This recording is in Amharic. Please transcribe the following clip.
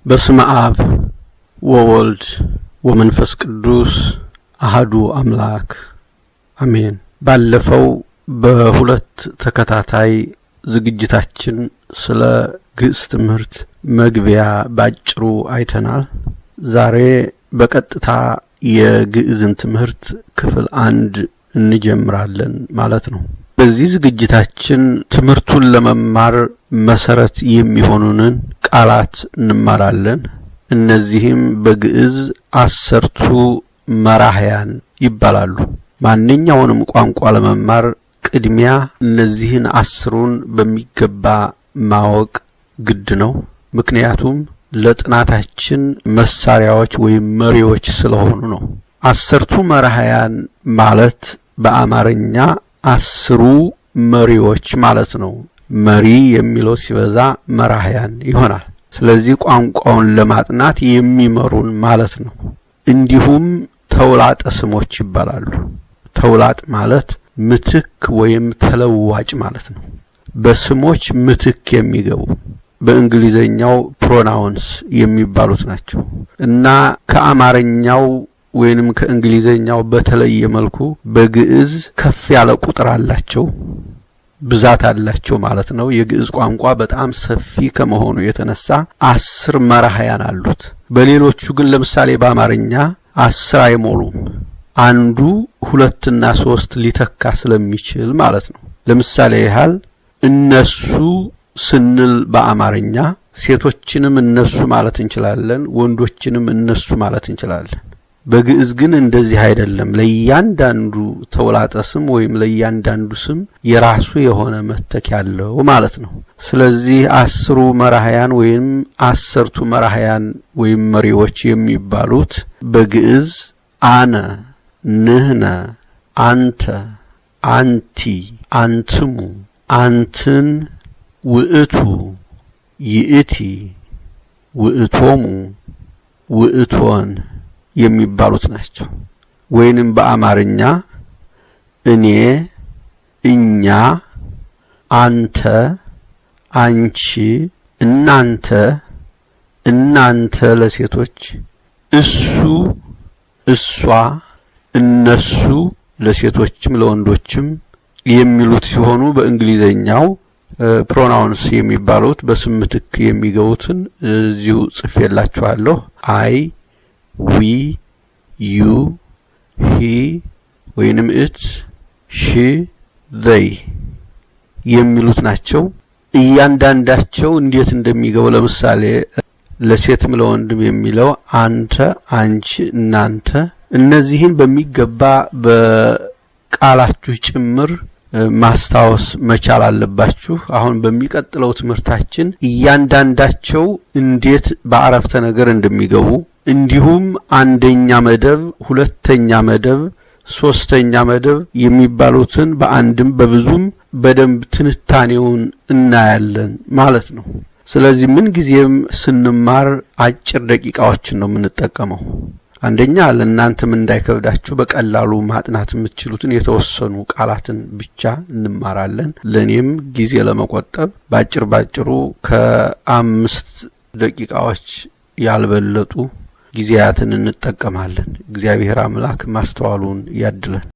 በስመ አብ ወወልድ ወመንፈስ ቅዱስ አሐዱ አምላክ አሜን። ባለፈው በሁለት ተከታታይ ዝግጅታችን ስለ ግዕዝ ትምህርት መግቢያ ባጭሩ አይተናል። ዛሬ በቀጥታ የግዕዝን ትምህርት ክፍል 1 እንጀምራለን ማለት ነው። በዚህ ዝግጅታችን ትምህርቱን ለመማር መሰረት የሚሆኑንን ቃላት እንማራለን። እነዚህም በግዕዝ 10ቱ መራሕያን ይባላሉ። ማንኛውንም ቋንቋ ለመማር ቅድሚያ እነዚህን 10ሩን በሚገባ ማወቅ ግድ ነው። ምክንያቱም ለጥናታችን መሳሪያዎች ወይም መሪዎች ስለሆኑ ነው። 10ቱ መራሕያን ማለት በአማርኛ 10ሩ መሪዎች ማለት ነው። መሪ የሚለው ሲበዛ መራሕያን ይሆናል። ስለዚህ ቋንቋውን ለማጥናት የሚመሩን ማለት ነው። እንዲሁም ተውላጠ ስሞች ይባላሉ። ተውላጥ ማለት ምትክ ወይም ተለዋጭ ማለት ነው። በስሞች ምትክ የሚገቡ በእንግሊዘኛው ፕሮናውንስ የሚባሉት ናቸው እና ከአማርኛው ወይንም ከእንግሊዘኛው በተለየ መልኩ በግዕዝ ከፍ ያለ ቁጥር አላቸው፣ ብዛት አላቸው ማለት ነው። የግዕዝ ቋንቋ በጣም ሰፊ ከመሆኑ የተነሳ 10 መራሕያን አሉት። በሌሎቹ ግን ለምሳሌ በአማርኛ 10 አይሞሉም። አንዱ 2 እና 3 ሊተካ ስለሚችል ማለት ነው። ለምሳሌ ያህል እነሱ ስንል በአማርኛ ሴቶችንም እነሱ ማለት እንችላለን፣ ወንዶችንም እነሱ ማለት እንችላለን። በግዕዝ ግን እንደዚህ አይደለም። ለእያንዳንዱ ተውላጠ ስም ወይም ለእያንዳንዱ ስም የራሱ የሆነ መተኪያ አለው ማለት ነው። ስለዚህ 10ሩ መራሕያን ወይም 10ቱ መራሕያን ወይም መሪዎች የሚባሉት በግዕዝ አነ፣ ንህነ፣ አንተ፣ አንቲ፣ አንትሙ፣ አንትን፣ ውእቱ፣ ይእቲ፣ ውእቶሙ፣ ውእቶን የሚባሉት ናቸው። ወይንም በአማርኛ እኔ፣ እኛ፣ አንተ፣ አንቺ፣ እናንተ፣ እናንተ ለሴቶች፣ እሱ፣ እሷ፣ እነሱ ለሴቶችም ለወንዶችም የሚሉት ሲሆኑ በእንግሊዘኛው ፕሮናውንስ የሚባሉት በስም ምትክ የሚገቡትን እዚሁ ጽፌላችኋለሁ። አይ፣ ዊ፣ ዩ፣ ሂ ወይንም እት፣ ሺ፣ ዘይ የሚሉት ናቸው። እያንዳንዳቸው እንዴት እንደሚገቡ ለምሳሌ ለሴትም ለወንድም የሚለው አንተ፣ አንቺ፣ እናንተ እነዚህን በሚገባ በቃላችሁ ጭምር ማስታወስ መቻል አለባችሁ። አሁን በሚቀጥለው ትምህርታችን እያንዳንዳቸው እንዴት በአረፍተ ነገር እንደሚገቡ እንዲሁም አንደኛ መደብ፣ ሁለተኛ መደብ፣ ሶስተኛ መደብ የሚባሉትን በአንድም በብዙም በደንብ ትንታኔውን እናያለን ማለት ነው። ስለዚህ ምን ጊዜም ስንማር አጭር ደቂቃዎችን ነው የምንጠቀመው። አንደኛ ለእናንተም እንዳይከብዳችሁ በቀላሉ ማጥናት የምትችሉትን የተወሰኑ ቃላትን ብቻ እንማራለን። ለኔም ጊዜ ለመቆጠብ ባጭሩ ከ5 ደቂቃዎች ያልበለጡ ጊዜያትን እንጠቀማለን። እግዚአብሔር አምላክ ማስተዋሉን ያድለን።